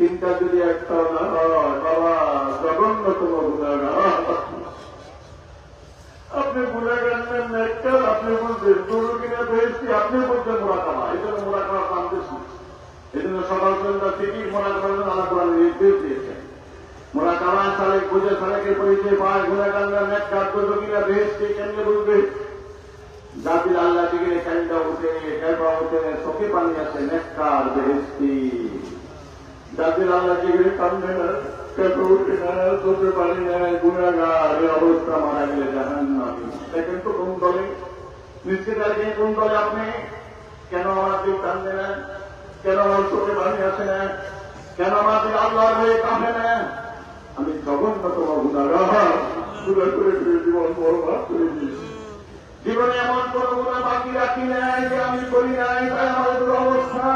তিনটা যদি একটা না হয় বাবা জঘন্যতম গুণাগার। আপনি গুণাগার নেন নেককার, আপনি বলছেন গরু কিনা পেয়েছি, আপনি বলছেন মোরাকাবা। এই জন্য মোরাকাবা টানতেছি। এই জন্য সকাল সন্ধ্যা ঠিকই মোরাকাবার জন্য আল্লাহ কোরআনে নির্দেশ দিয়েছেন। মোরাকাবা সালেক বুঝে সালেকের পরিচয় পায়, গুণাগার না নেককার গরু কিনা পেয়েছি কেমনে বলবে? জাতির আল্লাহ দিকে কাইন্দা উঠে কেবা উঠে চোখে পানি আছে নেককার বেহেশতি। জাতির আল্লাহ দিকে কান্দে না, কেঁপে উঠে না, চোখে পানি নেয়, গুণাগার এই অবস্থা মারা গেলে জাহান্নামী। দেখেন তো কোন দলে নিশ্চিত আগে কোন দলে আপনি? কেন আমার দিকে কান্দে না? কেন আমার চোখে পানি আসে না? কেন আমার দিকে আল্লাহর হয়ে কাঁদে না? আমি জঘন্যতম গুণাগার, গুণা করে জীবন বরবাদ করে দিয়েছি। জীবনে এমন কোন গুণা বাকি রাখি নাই যে আমি করি নাই, তাই আমাদের অবস্থা।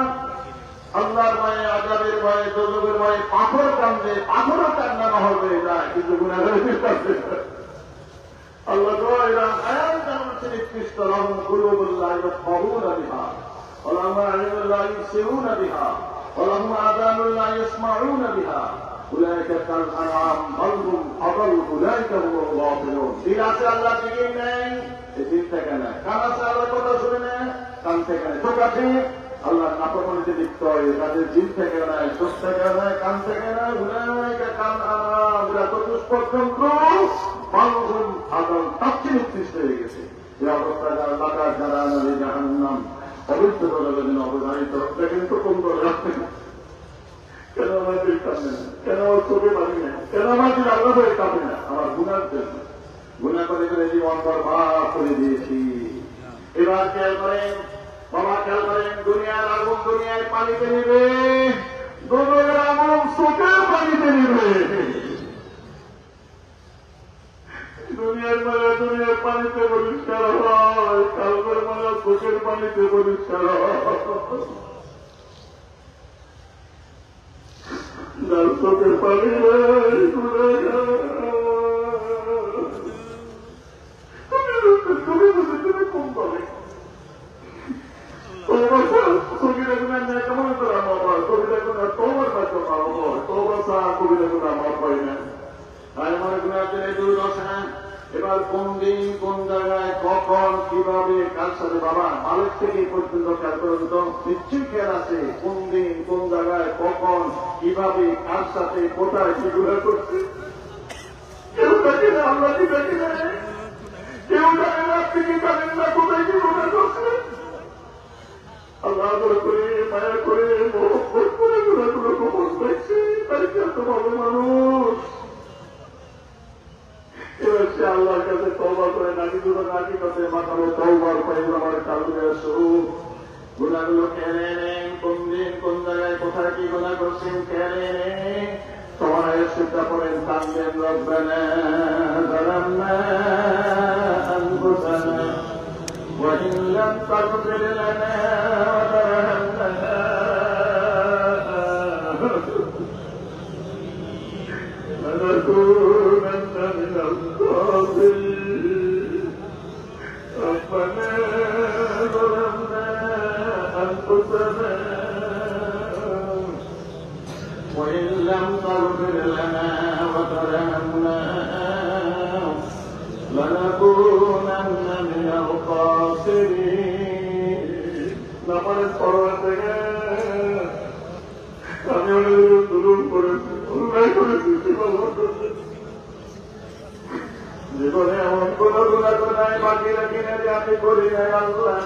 আল্লাহর ভয়ে, আযাবের ভয়ে, দোজখের ভয়ে পাথর কান্দে, পাথরও কান্না না হবে যায়, কিন্তু গুনাহের কান্দে। আল্লাহ এরা আয়াত জানাচ্ছেন নিকৃষ্ট লাহুম কুলুবুন লা ইয়াফকাহুনা বিহা ওয়া লাহুম আ'য়ুনুন লা ইবসিরুনা বিহা ওয়া লাহুম আযানুন লা ইয়াসমাউনা বিহা উলাইকা কাল আনআম বাল হুম আদাল উলাইকা হুমুল গাফিলুন। দিল আছে আল্লাহ দিকে নেই, দিল থেকে না। কান আছে আল্লাহর কথা শুনে না, কান থেকে না। চোখ আছে আল্লাহ নাফরমানিতে লিপ্ত হয়, তাদের দিল থেকে নয়, চোখ থেকে নয়, কান থেকে নয়। উলাইকা কাল আনআম, এরা চতুষ্পদ বালহুম আদাল, তার চেয়ে উৎকৃষ্ট হয়ে গেছে। এই অবস্থা যারা লাগার যারা আমাদের জাহান্নাম অবৈধ দলের জন্য অবধারিত। দেখেন তো কোন দলে রাখবেন? কেন আমাদের কাঁদে না? কেন আমার চোখে পানি না? কেন আমাদের আল্লাহ হয়ে কাঁদে না? আমার গুণার জন্য। গুণা করে করে জীবন বরবাদ করে দিয়েছি। এবার খেয়াল করেন বাবা, খেয়াল করেন, দুনিয়ার আগুন দুনিয়ায় পানিতে নেবে, দুনিয়ার আগুন চোখের পানিতে নেবে। দুনিয়ার মায়া দুনিয়ার পানিতে পরিষ্কার হয়, কালবের মায়া চোখের পানিতে পরিষ্কার হয়। যার চোখের পানি তুমি কম পাবে কবিরা গুণা নেই কেমন করে আমার হয়? কবিরা গুণা তোমার কাছে ভালো হয়, তোমার সাহা কবিরা গুণা আমার হয় না। আর আমার গুণার জন্য দুর্দশা। এবার কোন দিন কোন জায়গায় কখন কিভাবে কার সাথে বাবা মালিক থেকে পর্যন্ত খেয়াল পর্যন্ত নিশ্চয়ই খেয়াল আছে কোন দিন কোন জায়গায় কখন কিভাবে কার সাথে কোথায় কি গুণা করছে। কেউ দেখে না, আমরা কি দেখি না? কেউ জানে না, আপনি কি জানেন না কোথায় কি গুণা করছে? আল্লাহ করে মায়া করে মহব্বত করে গুণাগুলো কখন দেখছে, তাই কি এত ভালো মানুষ? এবার সে আল্লাহর কাছে তওবা করে নাকি দুটো নাকি কাছে মাথানো তওবার পাইল আমার কালবে স্বরূপ। গুণাগুলো খেলে নেন, কোন দিন কোন জায়গায় কোথায় কি গুণা করছেন খেলে নেন। তোমার সেটা করেন কান্দেন রব্বানা যালামনা আনফুসানা ওয়া ইন লাম তাগফির লানা ওয়া তারহামনা لنكونن من الخاسرين ربنا ظلمنا أنفسنا وإن لم تغفر لنا وترحمنا لنكونن من الخاسرين. নামাজ পড়ার থেকে আমি অনেক দুরুদ করেছি, অন্যায় করেছি, জীবনে এমন কোন গুণা নাই বাকি রাখি না যে আমি করি নাই। আল্লাহ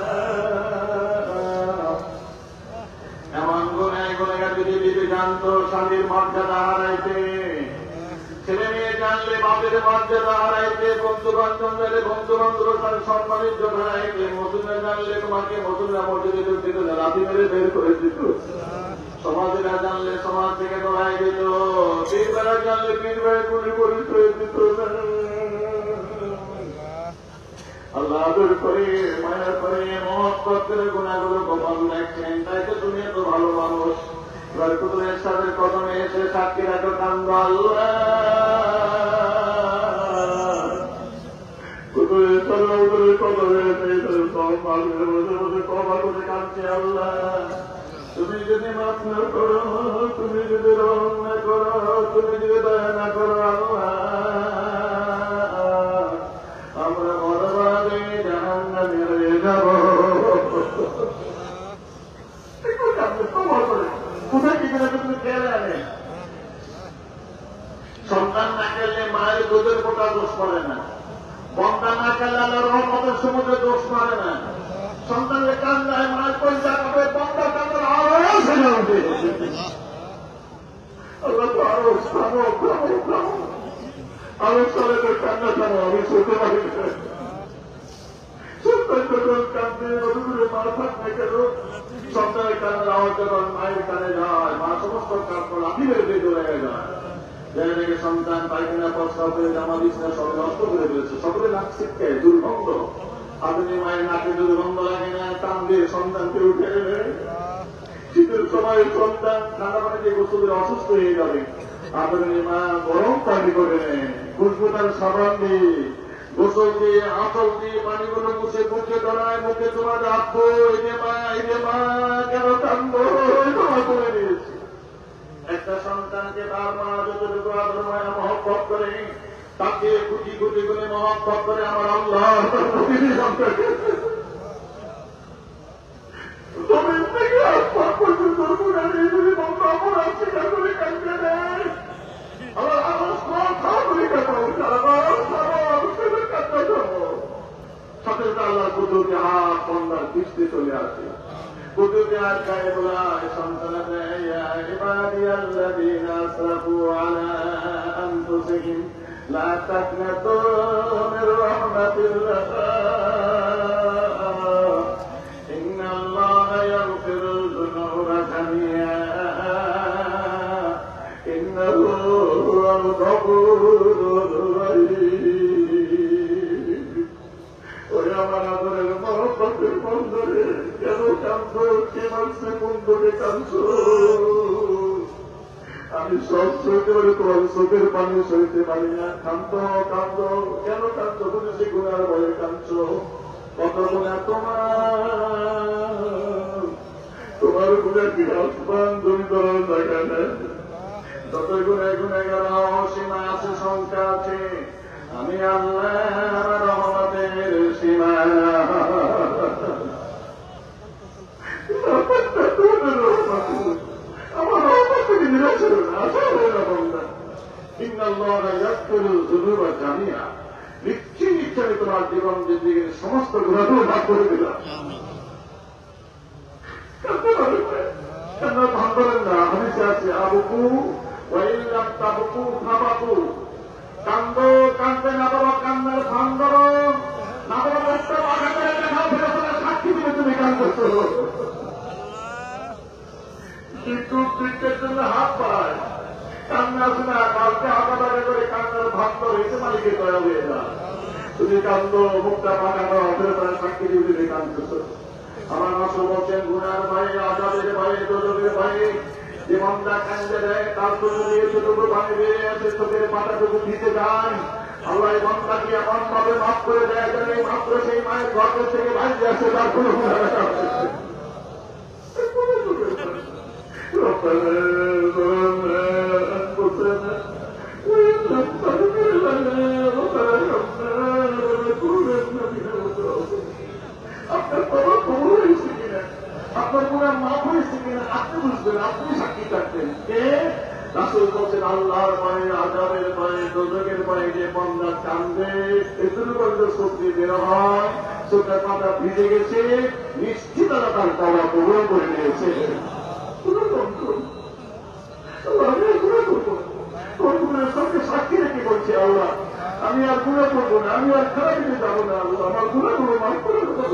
এমন গুণায় গুণাগার পৃথিবীতে জানতো স্বামীর মর্যাদা হারাইতে, ছেলে মেয়ে জানলে বাপের মর্যাদা হারাইতে, বন্ধু বান্ধব জানলে বন্ধু বান্ধব সম্মানিত হারাইতে, মসুরা জানলে তোমাকে মসুরা মসজিদে ঢুকতে দিত, রাতি মেরে বের করে দিত, সমাজেরা জানলে সমাজ থেকে দৌড়াই দিত, পীরবেলা জানলে পীরবেলা গুলি পরিচয় দিত। আল্লাহ আদর করে মায়া করে মহব্বত করে গুণাগুলো কখন দেখছেন, তাই তো তুমি এত ভালো মানুষ। বরকতুলের সাথে কদমে এসে সাক্ষী রাখো কান্দ আল্লাহ কদমে এসে বসে বসে কমা করে কাঁদছে আল্লাহ তুমি যদি মাফ না করো, তুমি যদি রহম না করো, তুমি যদি দয়া না করো আল্লাহ, আমরা বরবাদে জাহান্নামে হয়ে যাব। কোথায় কি করে তুমি খেয়ালে আনে? সন্তান না খেলে মায়ের দুধের কোটা দোষ করে না, বন্ধা না খেলে আল্লাহ রহমতের সমুদ্রে দোষ মারে না। সন্তানকে কান্দায় মায়ের পয়সা পাবে, বন্ধা কান্দার আরো সেটা উঠে আল্লাহ তো আরো আরো চলে কান্না থামো, আমি শুনতে পারি না। সন্তান যখন কান্দে মধুরে মা থাকবে কেন, সন্তানের কান্নার আওয়াজ যখন মায়ের কানে যায়, মা সমস্ত কাজ করে আমি বেরোতে চলে যায়। যাই নাকি সন্তান পায়খানা প্রস্তাব করে জামা বিছনা সব নষ্ট করে দিয়েছে, সকলে নাক ছিটকে দুর্গন্ধ। আপনি মায়ের নাকে দুর্গন্ধ লাগে না, টান দিয়ে সন্তানকে উঠে নেবে। শীতের সময় সন্তান ঠান্ডা পানিতে গোসলে অসুস্থ হয়ে যাবে, আপনি মা গরম পানি করে নেন, খুশবুদার সাবান দিয়ে গোসল দিয়ে আঁচল দিয়ে পানিগুলো মুছে মুখে ধরায়, মুখে তোমার রাখবো। এই যে মা কেন কান্দো, তোমার করে দিয়েছি। একটা সন্তানকে তার মা যতটুকু আদর মায়া মহব্বত করে, তাকে কুটি কুটি করে মহব্বত করে আমার আল্লাহ তার প্রতিটি সন্তানকে জমিন থেকে আসমান পর্যন্ত গুণারে যদি বন্ধ অপরাধ স্বীকার করে কাঁদতে দেয়, আমার আওয়াজ খাওয়া করে কাঁদো, সাথে আল্লাহ কুদরতি হাত বন্দার দৃষ্টি চলে আসে। কুদরতি হাত গায়ে বলা সন্তানকে ইয়া ইবাদিয়াল্লাযীনা আসরাফু আলা আনফুসিহিম লা তাকনাতু মির রাহমাতিল্লাহ ইন্নাল্লাহা ইয়াগফিরুয যুনুবা জামিআ ইন্নাহু হুয়াল গফুরুর রাহিম। ওরে আমার আদরের মহব্বতের বন্ধরে কেন কাঁদছো, কে মারছে, কোন তোকে কাঁদছো? আমি সব সইতে পারি, তোমার চোখের পানি সইতে পারি না। কাঁদো কাঁদো, কেন কাঁদছো? তুমি সে গুণার বলে কাঁদছো। কত গুণা তোমার গুণা কি আসমান তুমি ধরার জায়গা নেই। যত গুণে গুণে গেল সীমা আছে, সংখ্যা আছে। আমি আল্লাহ রহমতের সীমা আমার রহমত থেকে নিরাশ হল না, আশা হয়ে না বন্ধা। ইন্নাল্লাহা জামিয়া, নিশ্চয়ই নিশ্চয়ই তোমার জীবন জিন্দিগির সমস্ত গুণাগুলো ভাগ করে দিলাম। কেন ভাগ করেন না? হাদিসে আছে আবুকু ওয়াইল্লাম তাবুকু ফাবাকু, কান্দো, কান্দতে না পারো কান্নার ভান ধরো, না পারো একটা বাধা করে দেখাও, ফেরত সাক্ষী দিলে তুমি কান্দছো। কিন্তু বৃত্তের জন্য হাত পায়, কান্না আসে না, কালকে হাতাবাড়ি করে কান্নার ভান ধরো, এতে মালিকের দয়া হয়ে যায়। তুমি কান্দো, মুখটা ফাঁকা করো, ফেরত সাক্ষী দিয়ে তুমি কান্দছো। আমার মাসু বলছেন গুনার ভাই, আজাদের ভাই, দোজকের ভাই, যে মন্দা কান্দে দেয় তার জন্য এতটুকু পানি বেড়ে আছে, চোখের পাতাটুকু দিতে যায়। আল্লাহ মন্দাকে এমন ভাবে মাফ করে দেয় যেন মাত্র সেই মায়ের গর্ভ থেকে বাইরে আসে, তার কোনো আপনার বাবা খবর হয়েছে কিনা, আপনার গুণার মাফ হয়েছে কিনা আপনি বুঝবেন, আপনি সাক্ষী থাকবেন। কে? রাসূল বলছেন আল্লাহর ভয়ে, আযাবের ভয়ে, দোজখের ভয়ে যে বান্দা কান্দে, এতটুকু পর্যন্ত শক্তি বের হয়, চোখের পাতা ভিজে গেছে, নিশ্চিত তার তওবা কবুল করে নিয়েছে। সাক্ষী রেখে বলছি আল্লাহ আমি আর গুণা করবো না, আমি আর খারাপ দিতে যাবো না, আল্লাহ আমার গুণাগুলো মাফ করে দেবো।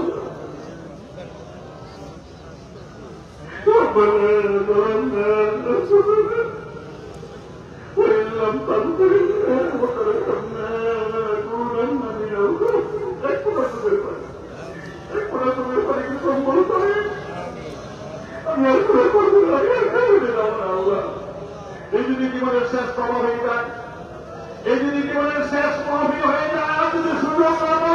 আমি আর করে করবো না, আল্লাহ এই যদি জীবনের শেষ কবর হয়ে যায়, এই যদি জীবনের শেষ মাহফিল হয়ে যায়, যদি সুযোগ আল্লাহ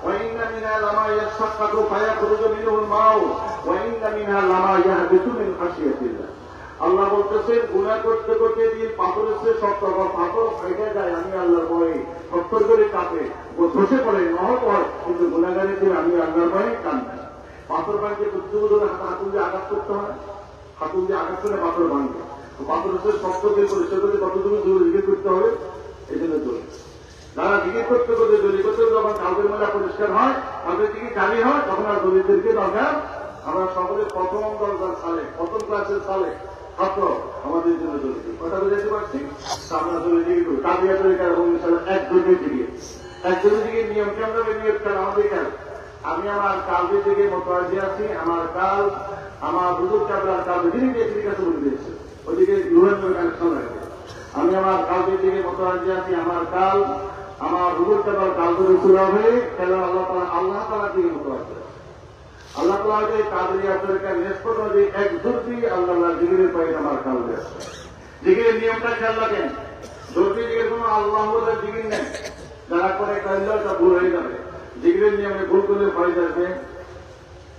وإن منها لما يشقق فيخرج منه الماء وإن منها لما يهبط من خشية الله আল্লাহ বলতেছেন গুনাহ করতে করতে দিন পাথরের চেয়ে শক্ত পাথর ফেটে যায় আমি আল্লাহর ভয়ে সত্তর করে কাঁপে ও ধসে পড়ে নহত হয় কিন্তু গুনাহগারের দিন আমি আল্লাহর ভয়ে কাঁদি পাথর ভাঙতে প্রত্যেক ধরে হাতুল দিয়ে আঘাত করতে হয় হাতুল দিয়ে আঘাত করে পাথর ভাঙবে পাথরের চেয়ে শক্ত দিয়ে পরিষ্কার করে কতটুকু জোরে জিজ্ঞেস করতে হবে এই জন্য জোরে যারা জিজ্ঞেস করতে করতে জড়ি করতে যখন কালকের মেলা পরিষ্কার হয় কালকের দিকে কালি হয় তখন আর দলিতদেরকে দরকার আমরা সকলে প্রথম দরকার সালে প্রথম ক্লাসের সালে ছাত্র আমাদের জন্য জড়িত কথা বুঝাতে পারছি আমরা জড়ি দিকে কালিয়া তরিকার এবং একজনের দিকে একজনের দিকে নিয়ম কেমন নিয়ম খেলা আমাদের খেল আমি আমার কালদের দিকে মোতাজি আছি আমার কাল আমার বুজুর্গ কাবলার কাল যিনি ব্যক্তির কাছে বলে দিয়েছে ওইদিকে ইউএনএর কানেকশন রাখবে আমি আমার কালদের দিকে মোতাজি আছি আমার কাল আমার বুজুর্গ কাবলার কাল ধরে শুরু হবে খেলা আল্লাহ তাআলার দিকে মোতাজি আল্লাহ তাআলা যে কাদরিয়া তরিকার নিষ্পত যে এক দুর্বি আল্লাহ জিগিরের পায়ে আমার কালবে আছে জিগিরের নিয়মটা খেয়াল রাখেন দুর্বি জিগির কোনো আল্লাহ বলে জিগির নেই যারা করে কাল্লাটা ভুল হয়ে যাবে জিগিরের নিয়মে ভুল করলে ভয় যাবে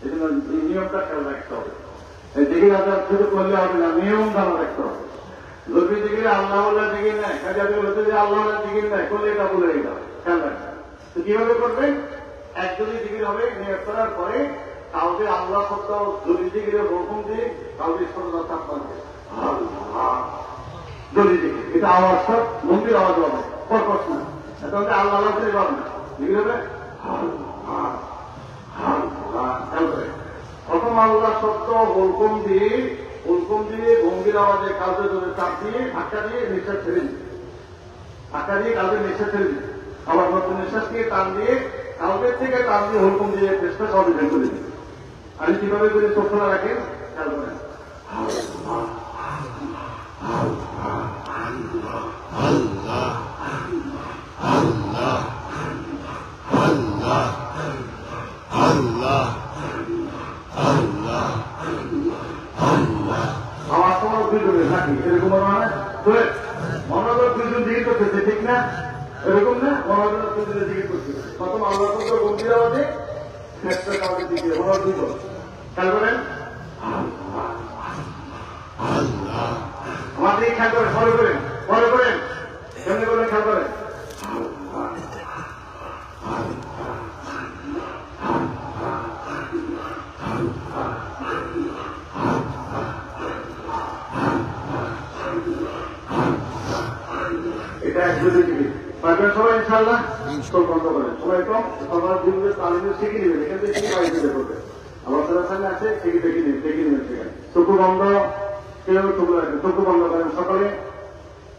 এই জন্য এই নিয়মটা খেয়াল রাখতে হবে এই জিগির আদার শুধু করলে হবে না নিয়ম জানা রাখতে হবে দুর্বি জিগিরে আল্লাহ বলে জিগির নেই কাজে হচ্ছে যে আল্লাহ বলে জিগির নেই করলে এটা ভুল হয়ে যাবে খেয়াল রাখবেন তো কিভাবে করবেন একজনই জিগির হবে নিয়োগ করার পরে কাউকে আল্লাহ সত্য জলি জিগিরে হুকুম দিয়ে কাউকে সত্য থাকবে জলি জিগির এটা আওয়াজটা মন্দির আওয়াজ হবে পরপর না এটা হচ্ছে আল্লাহ আল্লাহ করে পাবে না জিগির হবে প্রথম আল্লাহ সত্য হুকুম দিয়ে গম্ভীর আওয়াজে কাউকে যদি চাপ দিয়ে ধাক্কা দিয়ে নিঃশ্বাস ছেড়ে দিবে ধাক্কা দিয়ে কাউকে নিঃশ্বাস ছেড়ে দিবে আবার নতুন নিঃশ্বাস দিয়ে টান দিয়ে কাউকের থেকে টান দিয়ে হুকুম দিয়ে চেষ্টা কাউকে বের করে দিবে আমি কিভাবে করে চোখ খোলা রাখেন খেয়াল করেন আমার সময় দুইজনে থাকি এরকম মনোযোগ দুইজন দিকে করতেছে ঠিক না এরকম না মনোযোগ দুইজনে দিকে করতেছে প্রথম আল্লাহ গম্ভীর আওয়াজে চেষ্টা কাউকে দিকে মনোযোগ দুই খেয়াল করেন আমার দিকে খেয়াল করেন পরে করেন কেমনি করেন খেয়াল করেন এটা একজনের দিকে পারবেন সবাই ইনশাআল্লাহ চোখ বন্ধ করেন সবাই তো সবার জীবনে তালিমে শিখে নেবেন এখান থেকে শিখে বাড়ি দিতে করবে আল্লাহ তাআলার সামনে আছে শিখে দেখে নেবেন সেখানে চোখ বন্ধ কেউ চোখ বন্ধ করেন সকলে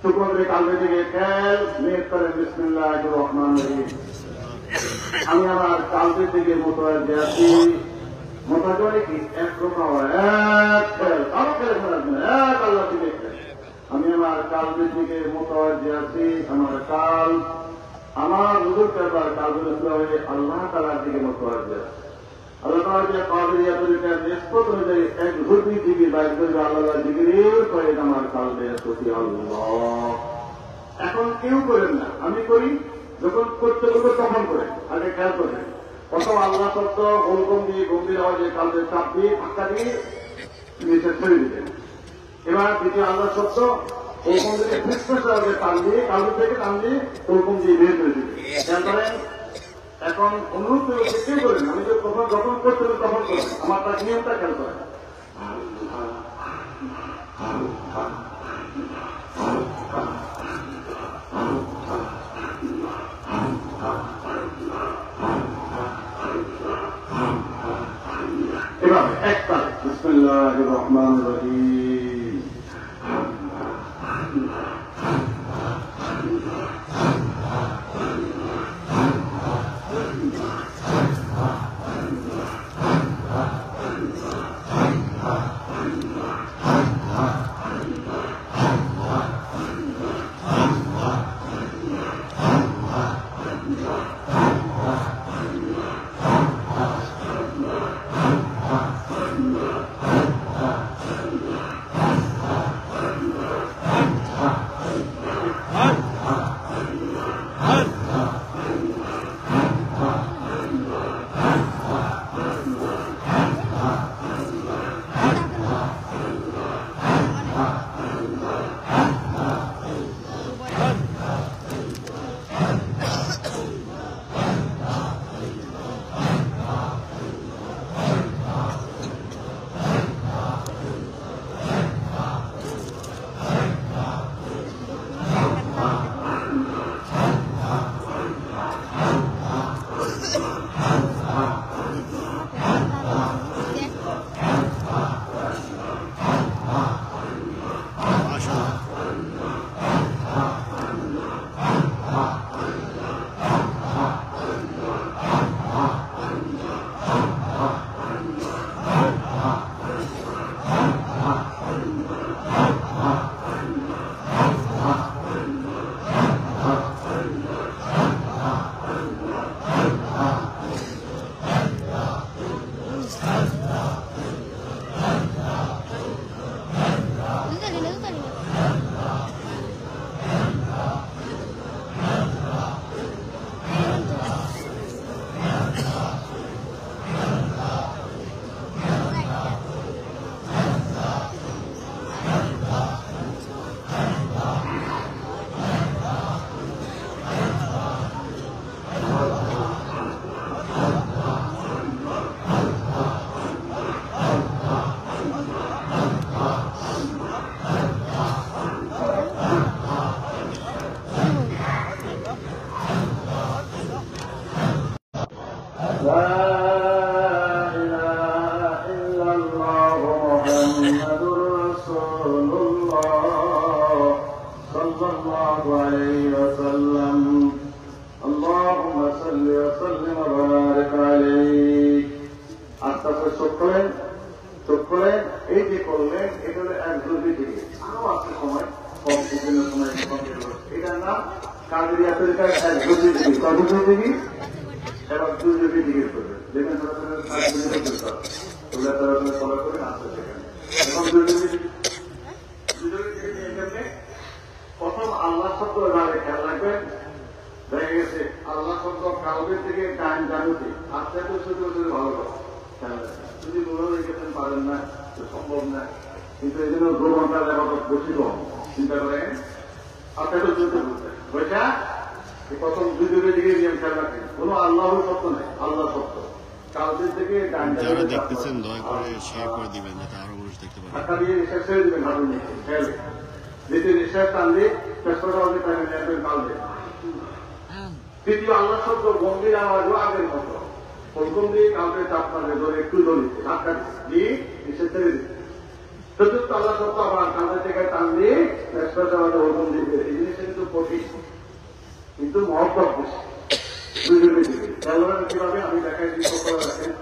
চোখ বন্ধ করে কালবে থেকে খেয়াল নিয়ত করেন বিসমিল্লাহির রহমানির রহিম আমি আমার কালবে থেকে মোতাওয়াজ্জি আছি মোতাওয়াজ্জি কি এক রকম এক খেয়াল আরো খেয়াল করেন এক আল্লাহ থেকে আমি আমার কালবের দিকে মোতাওয়াজ্জি আছি আমার কাল আমার বুজুর্গ কালবের হয়ে আল্লাহ তাআলার দিকে মোতাওয়াজ্জি আছে আল্লাহ তাআলা যে কাদরিয়া তরিকার নিষ্পত অনুযায়ী এক ধর্মী জিগির বাইর করে আল্লাহ জিগিরের করে আমার কালবে প্রতি আল্লাহ এখন কেউ করেন না আমি করি যখন করতে করবো তখন করেন আগে খেয়াল করেন প্রথম আল্লাহ শব্দ হুকুম দিয়ে গম্ভীর আওয়াজে কালবে চাপ দিয়ে ধাক্কা দিয়ে নিচে ছেড়ে দিলেন এবার দ্বিতীয় আল্লাহ শব্দ হুকুম থেকে ফিসফিস আওয়াজে টান দিয়ে কালবে থেকে টান দিয়ে হুকুম দিয়ে বের করে দিবে খেয়াল করেন এখন অনুরোধ করে কেউ করেন আমি যে যখন করতে তখন করেন আমার তার নিয়মটা খেয়াল করেন এবার একটা বিসমিল্লাহির রহমানির রহিম আস্তে আস্তে চোখ খোলেন, এই যে করলেন এটা হলো এক জরুরি থেকে আরো আছে সময় কম বিভিন্ন সময় এটার নাম কাজেরিয়া তরিকার এক জরুরি থেকে কর্মজীবী থেকে এবং দুর্যোগী জিজ্ঞেস করবেন যেখানে তারা ফলো করে আসতে সেখানে এবং প্রথম আল্লাহ শব্দ এভাবে খেয়াল রাখবেন। দেখা গেছে আল্লাহ শব্দ কাউকে থেকে টাইম জানুতে আস্তে আস্তে শুধু ভালো কথা খেয়াল রাখবেন। যদি মনে রেখেছেন পারেন না তো সম্ভব না, কিন্তু এই জন্য 2 ঘন্টা দেখা বসি কম চিন্তা করেন আস্তে আস্তে চলতে বলতেন বৈশা প্রথম দুর্যোগের দিকে নিয়ম খেয়াল রাখেন। কোন আল্লাহর শব্দ নেই, আল্লাহ শব্দ কাউকে থেকে যারা দেখতেছেন দয়া করে শেয়ার করে দিবেন যাতে আরো মানুষ দেখতে পারে। ধাক্কা দিয়ে নিঃশ্বাস ছেড়ে দিবেন হাঁটুর নিচে খেয়াল দ্বিতীয় নিঃশ্বাস টান দিয়ে চেষ্টা করবে তাকে কালবে। তৃতীয় আল্লাহ শব্দ গম্ভীর আওয়াজও আগের মতো প্রথম দিয়ে কাউকে চাপ মারবে ধরে একটু ধরিতে ধাক্কা দিয়ে নিঃশ্বাস ছেড়ে দিচ্ছে। চতুর্থ আল্লাহ শব্দ আবার কাঁধের থেকে টান দিয়ে চেষ্টা চালাতে হুকুম দিবে। এই জিনিসটা কিন্তু কঠিন কিন্তু মহব্বত বেশি দুজনের দিকে খেয়াল করেন কিভাবে আমি দেখাই দিই করে রাখেন।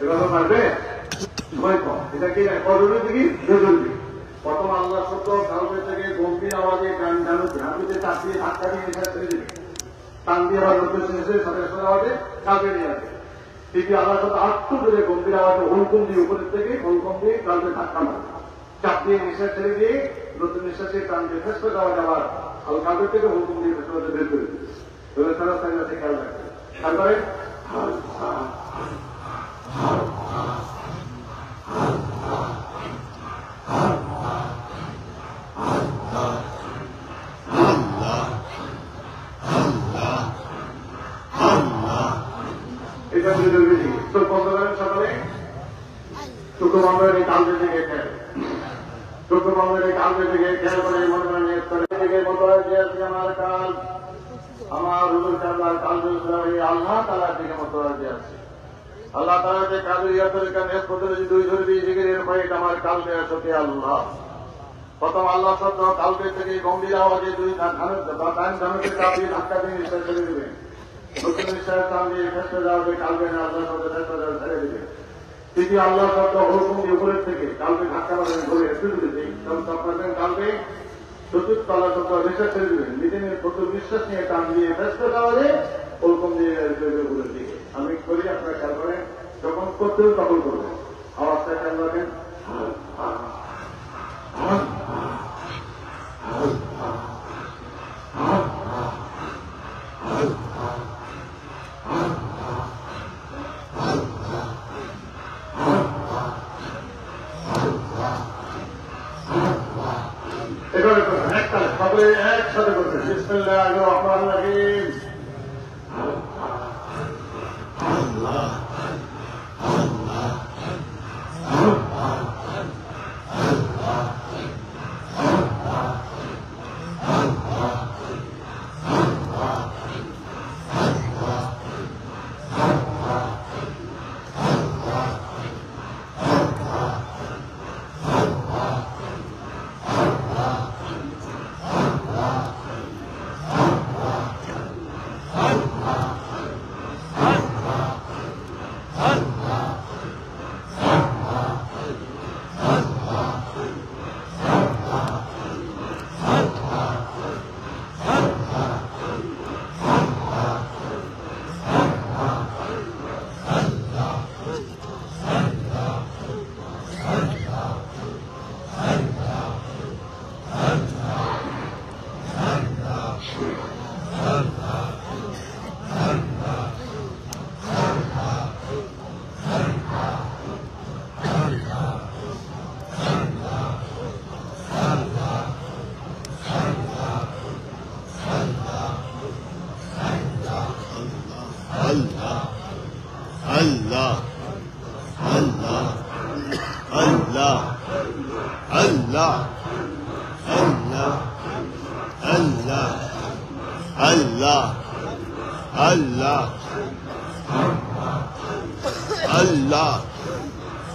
এভাবে পারবে সময় কম। এটা কি কজনের দিকে দুজন দিকে প্রথম আল্লাহ শব্দ কাউকে থেকে গম্ভীর আওয়াজে গান জানুতে হাঁটুতে চাপ দিয়ে ধাক্কা দিয়ে নিঃশ্বাস ছেড়ে দিবে টান দিয়ে আবার নতুন সাথে আওয়াজে কাউকে নিয়ে আসবে। তৃতীয় আল্লাহ শব্দ আটটু ধরে গম্ভীর আওয়াজে হুলকুম দিয়ে উপরের থেকে হুলকুম দিয়ে কাউকে ধাক্কা মারবে চাপ দিয়ে নিঃশ্বাস ছেড়ে দিয়ে নতুন নিঃশ্বাসে টান দিয়ে ফেস করে আওয়াজ আবার কাউকে থেকে হুলকুম দিয়ে ফেস করে বের করে দিবে। এবার সারা সাইড আছে খেয়াল রাখবে। তারপরে এটা চোখ বন্ধ করেন সকালে চোখ বন্ধ করে কালকে দিকে খেয়াল চোখ বন্ধ করে কালকে দিকে খেয়াল করে মনে মনে নিয়ে দিকে মতো আমার কাল আমার হুজুর কাল আল্লাহ তালার দিকে মতো আছে আল্লাহ তালা যে কাজের ইয়াদের কানে প্রতিনিধি দুই ধরে দিয়ে জিগিরের ভয়ে আমার কালকে আসতে আল্লাহ প্রথম আল্লাহ শব্দ কালকে থেকে গম্ভীর আওয়াজে দুই ধানুকে চাপিয়ে ধাক্কা দিয়ে নিঃশ্বাস ছেড়ে দেবেন নতুন নিঃশ্বাস টান দিয়ে ফেসে যাওয়াকে কালকে না আল্লাহ শব্দ ফেসে যাওয়া ছেড়ে দেবেন। তৃতীয় আল্লাহ শব্দ হুকুম দিয়ে উপরের থেকে কালকে ধাক্কা মারবেন ধরে একটু দিবেন তখন চাপ মারবেন কালকে। চতুর্থ আল্লাহ শব্দ নিঃশ্বাস ছেড়ে দেবেন নিজের প্রচুর বিশ্বাস নিয়ে টান দিয়ে ফেসে যাওয়ালে হুকুম দিয়ে উপরের দিকে আমি করি আপনারা খেয়াল করেন যখন করতে তখন করবেন আওয়াজটা খেয়াল রাখেন। এভাবে করবেন একসাথে সকলে একসাথে করবেন বিসমিল্লাহির রহমানির রহিম। Allah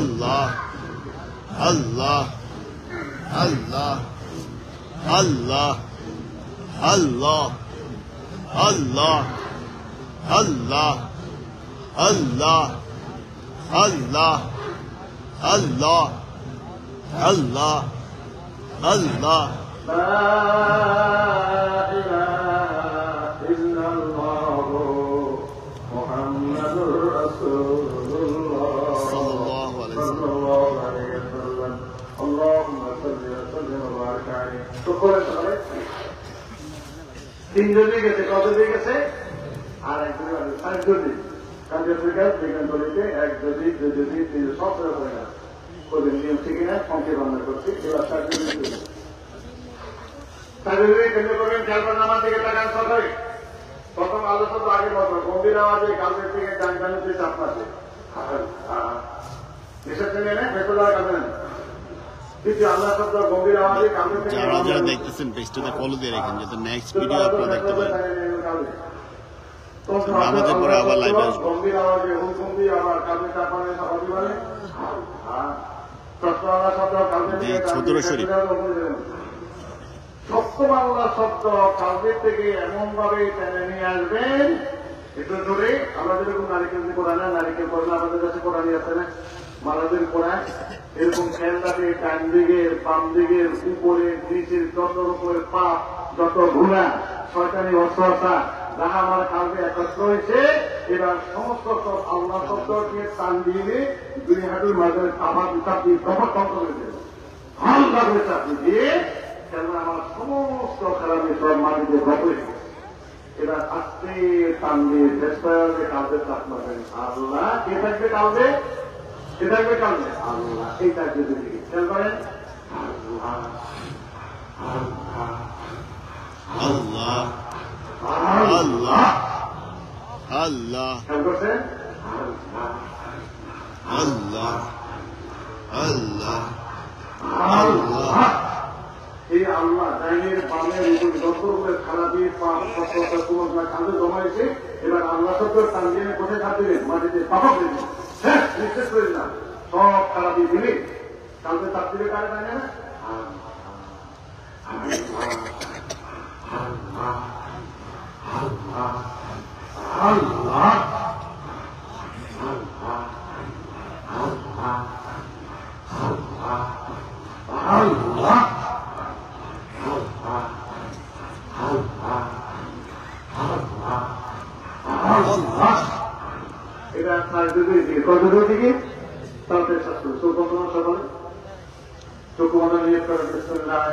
Allah, Allah, Allah, Allah, Allah, Allah, Allah, Allah, Allah, Allah, Allah, Allah. لا إله إلا الله محمد رسول الله صلى الله عليه وسلم. صلى الله عليه وسلم اللهم صل وسلم وبارك عليه তিনজন গেছে কত দিয়ে গেছে আর একজন সাতজনই কাজের বিকাশ বিজ্ঞান দলিতে এক যদি দুই যদি তিন সব করে না ওদের নিয়ম ঠিক না সংখ্যা গণনা করছি এবার সাতজনই কেন্দ্র করবেন খেয়াল নামার দিকে তাকান সরকারি প্রথম আলোচনা তো আগে বলবো গম্ভীর আওয়াজে কালকের থেকে ডান কানুতে চাপ আছে বিশেষ নেই ভেতর দেওয়া কাঁদেন দ্বিতীয় আল্লাহ শব্দ গম্ভীর আওয়াজে কালকের থেকে যারা যারা দেখতেছেন পেজটাতে ফলো দিয়ে রাখেন যাতে নেক্সট ভিডিও আপনারা দেখতে পারেন। আমাদের পরে আবার লাইভে আসবো। গম্ভীর আওয়াজে হুমকুম্বি আবার কালকে চাপ মানে সবাই বলে আল্লাহ শব্দ কালকে থেকে সদর শরীফ সপ্তম আল্লাহ শব্দ কালকের থেকে এমন ভাবে টেনে নিয়ে আসবেন একটু ধরে আমরা যেরকম নারিকেল দিয়ে কোরআন নারিকেল কোরআন আমাদের কাছে কোরআনই আছে না মালাদের কোরআন এরকম খেলটাকে ডান দিকের বাম দিকের উপরের নিচের যত রকমের পাপ যত ঘুণা শয়তানি অস্ত্রতা যাহা আমার কালকে একত্র হয়েছে এবার সমস্ত আল্লাহ শব্দকে টান দিয়ে দুই হাঁটুর মাঝে আবার চাপি কপট ধ্বংস করে দেবে হালকা করে চাপি দিয়ে কেন আমার সমস্ত খারাপের সব মাটিতে গপে এবার আস্তে টান দিয়ে চেষ্টা কালকে চাপ মারবেন আল্লাহ কে থাকবে কালকে কে থাকবে কালকে আল্লাহ এই থাকবে দিকে খেয়াল করেন আল্লাহ আল্লাহ আল্লাহ খেয়াল করছেন আল্লাহ আল্লাহ আল্লাহ এই আল্লাহ ডাইনের বামের উপর যত রকমের খারাপি পাপ সত্যতা তোমার কাঁধে জমাইছে এবার আল্লাহ শব্দ টান দিয়ে কোথায় খাত দেবেন মাটিতে পাপা দেবেন হ্যাঁ নিশ্চিত করে না সব খারাপি দিলে কালকে চাপ দিলে কারে জানে না আল্লাহ আল্লাহ এটা কতদূর থেকে তাদের শাস্ত্র সুকল্পনা সকালে চোখমানা নিয়ে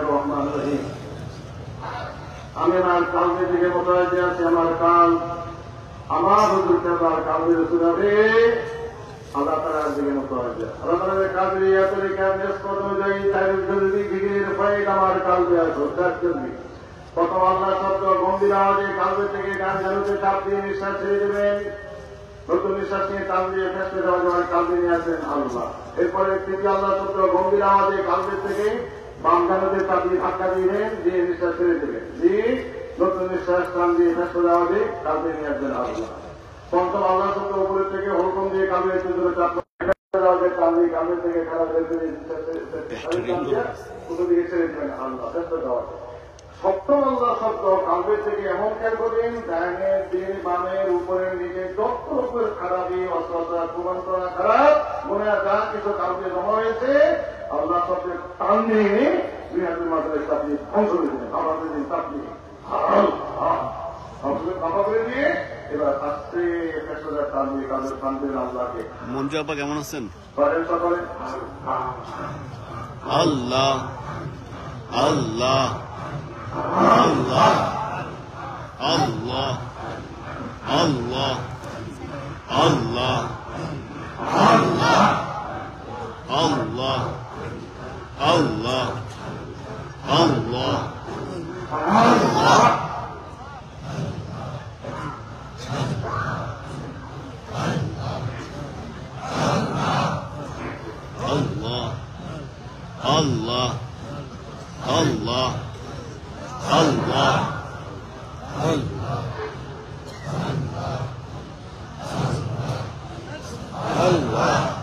রহমান রহিম আমি আমার কালকে দিকে মোটামুটি আছি আমার কাল আমার হুজুরকে আমার কালকে শুনাবে আল্লাহ তালার দিকে মোটামুটি আল্লাহ তালার কাজে অনুযায়ী তাই জরুরি দিকের ফাইট আমার কালকে আসো তার জন্য প্রথম আল্লাহ শব্দ গম্ভীর আওয়াজে কালকে থেকে গান জানুতে চাপ দিয়ে নিঃশ্বাস ছেড়ে দেবেন নতুন নিঃশ্বাস নিয়ে টান দিয়ে ফেসতে দেওয়া যাওয়ার কালকে নিয়ে আসবেন আল্লাহ এরপরে তৃতীয় আল্লাহ শব্দ গম্ভীর আওয়াজে কালকে থেকে বাম জানুতে চাপ দিয়ে ধাক্কা দিবেন দিয়ে নিঃশ্বাস ছেড়ে দেবেন দিয়ে নতুন নিঃশ্বাস টান দিয়ে ফেসতে দেওয়া দিয়ে কালকে নিয়ে আসবেন আল্লাহ পঞ্চম আল্লাহ শব্দ উপরের থেকে হুকুম দিয়ে কালকে একটু চাপ টান দিয়ে কালকে থেকে খারাপ দিকে ছেড়ে দেবেন আল্লাহ ফেসতে দেওয়া সপ্তম আল্লাহ শব্দ কালবের থেকে এমন খেয়াল করবেন ডাইনের দিন বামের উপরের নিচে যত রকমের খারাপি অস্ত্রতা কুমন্ত্রণা খারাপ মনে যা কিছু কালকে জমা হয়েছে আল্লাহ শব্দের টান নিয়ে দুই হাতের মাধ্যমে চাপনি ধ্বংস করে দেবেন আমাদের দিন চাপনি ক্ষমা করে দিয়ে এবার আস্তে পেশাদার টান দিয়ে কালের টান দেবেন আল্লাহকে মঞ্জু আপা কেমন আছেন সকলে আল্লাহ আল্লাহ Allah, Allah, Allah, Allah, Allah, Allah, Allah, Allah, Allah. Allah, Allah, Allah, Allah, Allah, Allah.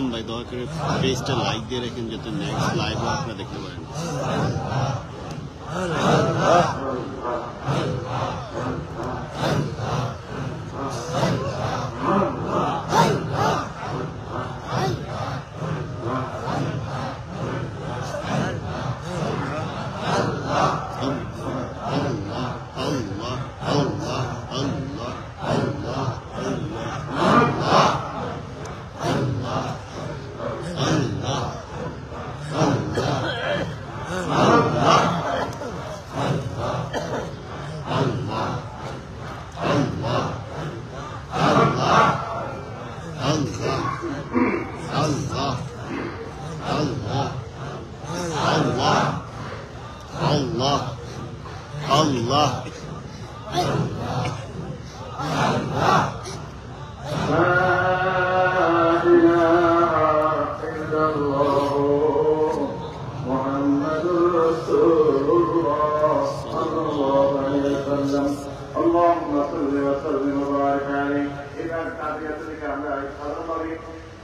Hasan ভাই দয়া করে পেজটা লাইক দিয়ে রাখেন যাতে নেক্সট লাইভও আপনারা দেখতে পারেন।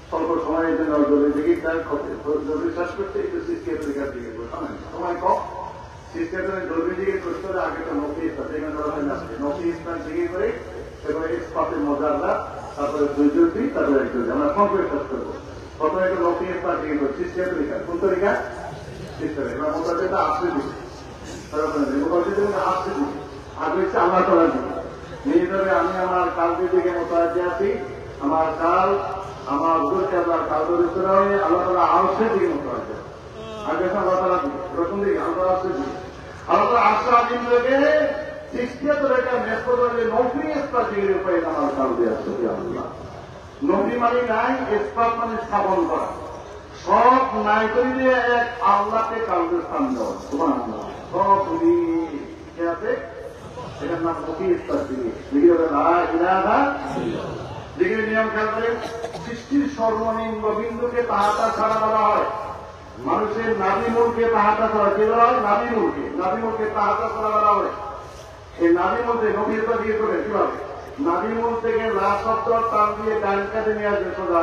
স্বল্প সময়ের জন্য জরুরি শ্বাস করতে একটু সিস্টেমের দিকে সময় কম সিস্টেমের জরুরি দিকে করতে হলে আগে তো নকি ইস্তান সেখানে আসছে নকি ইস্তান দিকে করে সেগুলো এক্সপার্টের মজাররা তারপরে দুই জরুরি তারপরে এক জরুরি আমরা সম্পর্কে শ্বাস করবো প্রথমে একটু নকি ইস্তান দিকে করি সিস্টেমের তরিকা কোন তরিকা সিস্টেমে এবার মোটামুটি আসছে দিকে মোটামুটি আসছে দিকে আগে হচ্ছে আল্লাহ তালার দিকে নিজেভাবে আমি আমার কালকের দিকে মোতায়েন আছি আমার কাল আমার হুজুরকে আল্লাহ কালদের উত্তর হয়ে আল্লাহ তালা আউসের দিকে মোতায়েন আগে আল্লাহ তালা দিকে প্রথম দিকে আল্লাহ আউসের দিকে আল্লাহ আসা দিনকে 60 একটা মেসপদে নবী ইসপাত দিকে উপায় আমার কাল দিয়ে আসছে আল্লাহ নবী মানে নাই ইসপাত মানে স্থাপন করা সব নাই করে দিয়ে এক আল্লাহকে কালদের স্থান দেওয়া সুবহানাল্লাহ সব কে আছে এটার নাম নবী ইসপাত দিকে দিকে দিকে নিয়ম খেয়াল করেন সৃষ্টির সর্বনিম্ন বিন্দুকে তাহাটা ছাড়া বলা হয় মানুষের নাভিমূলকে তাহাটা ছাড়া কি বলা হয় নাভিমূলকে তাহাটা ছাড়া বলা হয় এই নাভিমূল থেকে নবীরটা দিয়ে করে কিভাবে নাভিমূল থেকে লা শব্দ টান দিয়ে ডান কাটে নিয়ে আসবে সোজা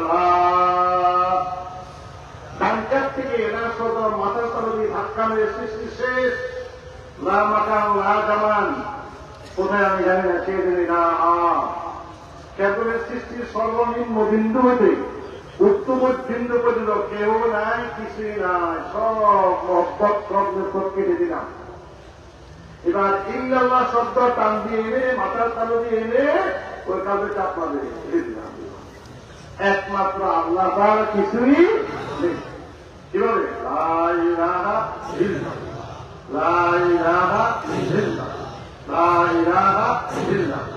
ডান কাট থেকে এরা সোজা মাথার তলে দিয়ে ধাক্কা মেরে সৃষ্টি শেষ লা মাকান লা জামান কোথায় আমি জানি না সে জানি না কেবলের সৃষ্টির সর্বনিম্ন বিন্দু হতে উত্তম বিন্দু পর্যন্ত কেউ নাই কিছুই নাই সব মহব্বত সব কেটে দিলাম এবার ইল্লাল্লাহ শব্দ টান দিয়ে এনে মাথার তালু দিয়ে এনে ওই কাজে চাপ মারে দিলাম একমাত্র আল্লাহ তার কিছুই নেই কিভাবে লা ইলাহা ইল্লাল্লাহ লা ইলাহা ইল্লাল্লাহ লা ইলাহা ইল্লাল্লাহ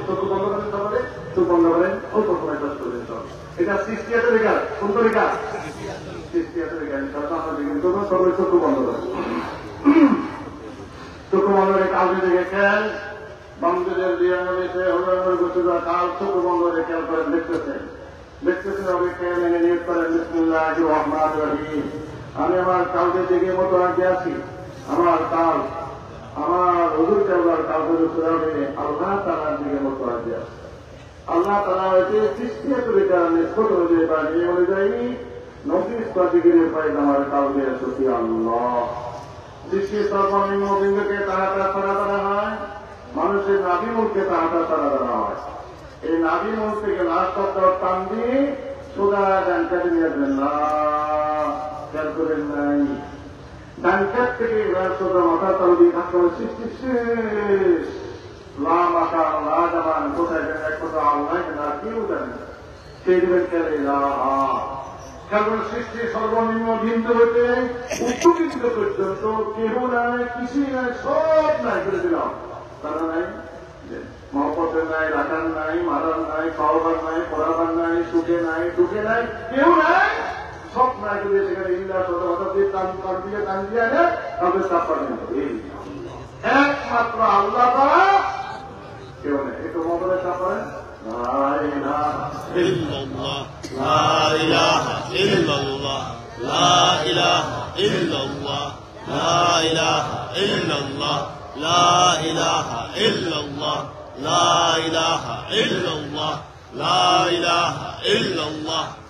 চোখ বন্ধ করেন তাহলে চোখ বন্ধ করেন অল্প সময় চাষ করবেন সব এটা সৃষ্টিয়াতে রেখা কোন তরিকা সৃষ্টিয়াতে রেখা সবাই চোখ বন্ধ করেন চোখ বন্ধ রেখে কাল দিকে খেয়াল বামদের দিয়ে কাল চোখ বন্ধ রেখে খেয়াল করেন দেখতেছেন হবে খেয়াল এনে নিয়োগ করেন বিসমিল্লাহির রহমানির রহিম আমি আমার কালকে দিকে মতো আগে আছি আমার কাল আমার হুজুরকে আল্লাহর কালদের উত্তরে আল্লাহ তাআলার দিকে মতো আগে আছে আল্লাহ তাআলা হইতে সৃষ্টিয়াতের কারণে ছোট হয়ে বা নিয়ে অনুযায়ী নবী ইসপাতিকের উপায় আমার কালকে সত্যি আল্লাহ সৃষ্টির সর্বনিম্ন বিন্দুকে তাহাটা ছাড়া করা হয় মানুষের নাভিমূলকে তাহাটা ছাড়া করা হয় এই নাভিমূল থেকে লাস্ট শব্দ টান দিয়ে সোজা ডান কাটে নিয়ে আসবেন না খেয়াল করেন নাই ডান কাট থেকে সোজা মাথা তাল দিয়ে থাকতে হবে সৃষ্টি শেষ লা মাথা লা জামান কোথায় গেলে এক কথা আল্লাহ না কেউ জানে সেই দিবেন খেলে কেবল সৃষ্টির সর্বনিম্ন বিন্দু হইতে উচ্চ বিন্দু পর্যন্ত কেহ নাই কিছুই নাই সব নাই করে দিলাম তারা নাই মহব্বতের নাই রাখার নাই মারার নাই খাওয়াবার নাই পড়াবার নাই সুখে নাই দুঃখে নাই কেউ নাই সব নাই করে সেখানে ইন্দ্রা শত হঠাৎ দিয়ে টান দিয়ে আনে তাদের চাপ পাবেন একমাত্র আল্লাহ কেউ নেই একটু মোবাইলের চাপ পারেন لا إله إلا الله لا إله إلا الله لا إله إلا الله لا إله إلا الله لا إله إلا الله لا إله إلا الله لا إله إلا الله